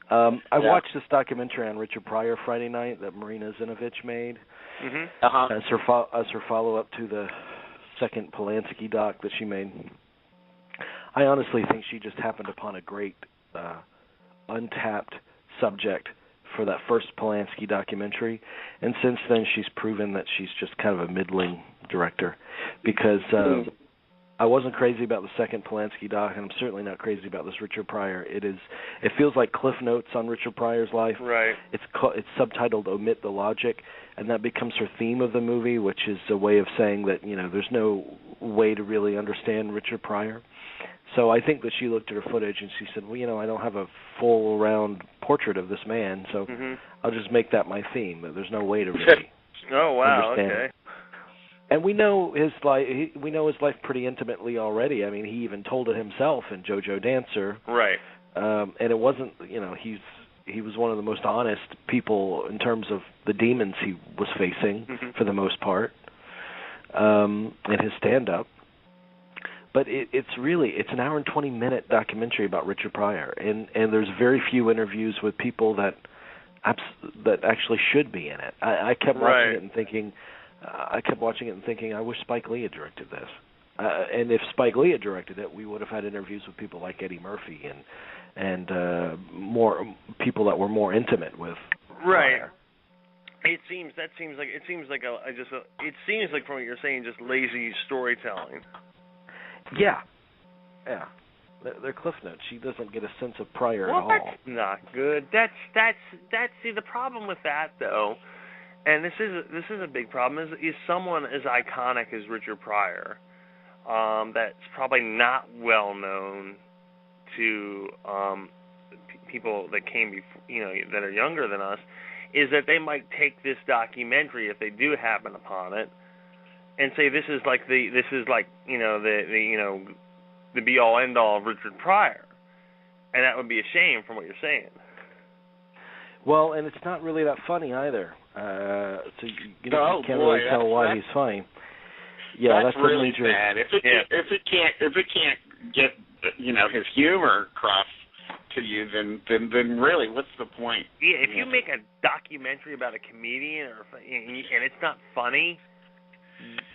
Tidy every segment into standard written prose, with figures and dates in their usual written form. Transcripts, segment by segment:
I watched this documentary on Richard Pryor Friday night that Marina Zinovich made as her follow-up to the second Polanski doc that she made. I honestly think she just happened upon a great untapped subject for that first Polanski documentary, and since then she's proven that she's just kind of a middling director, because I wasn't crazy about the second Polanski doc, and I'm certainly not crazy about this Richard Pryor. It feels like Cliff Notes on Richard Pryor's life. Right. It's subtitled Omit the Logic, and that becomes her theme of the movie, which is a way of saying that, there's no way to really understand Richard Pryor. So I think that she looked at her footage and she said, well, I don't have a full round portrait of this man, so I'll just make that my theme. That there's no way to really understand it. And we know his life. We know his life pretty intimately already. I mean, he even told it himself in JoJo Dancer. Right. And it wasn't. He was one of the most honest people in terms of the demons he was facing for the most part in his stand-up. But it's an hour and 20-minute documentary about Richard Pryor, and there's very few interviews with people that actually should be in it. I kept watching it and thinking. I wish Spike Lee had directed this. And if Spike Lee had directed it, we would have had interviews with people like Eddie Murphy and more people that were more intimate with Pryor. It seems like from what you're saying, just lazy storytelling. Yeah. They're Cliff Notes. She doesn't get a sense of Pryor at all. Well, that's not good. That's see, the problem with that though. And this is a big problem, is someone as iconic as Richard Pryor, that's probably not well known to people that came before, that are younger than us, is that they might take this documentary, if they do happen upon it, and say this is the be all end all of Richard Pryor, and that would be a shame from what you're saying. Well, and it's not really that funny either. So you can't boy, really tell why he's funny. Yeah, that's really major. bad. If it can't get his humor across to you, then really, what's the point? Yeah, if you make a documentary about a comedian and it's not funny,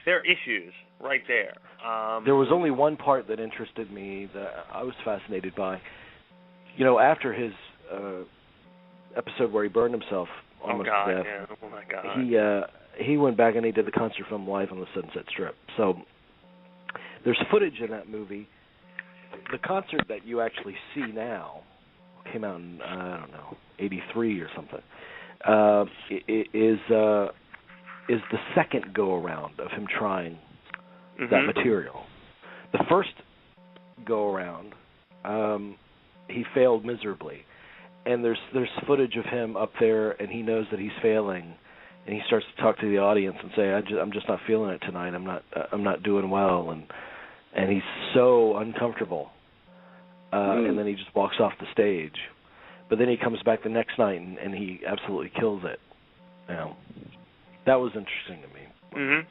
there are issues right there. There was only one part that interested me that I was fascinated by. After his episode where he burned himself almost to death. Yeah. Oh my God. He went back and he did the concert film live on the Sunset Strip. So there's footage in that movie. The concert that you actually see now came out in 83 or something. Is the second go around of him trying that material. The first go around, he failed miserably. And there's footage of him up there, and he knows that he's failing, and he starts to talk to the audience and say, "I'm just not feeling it tonight. I'm not doing well," and he's so uncomfortable, and then he just walks off the stage. But then he comes back the next night and he absolutely kills it. That was interesting to me.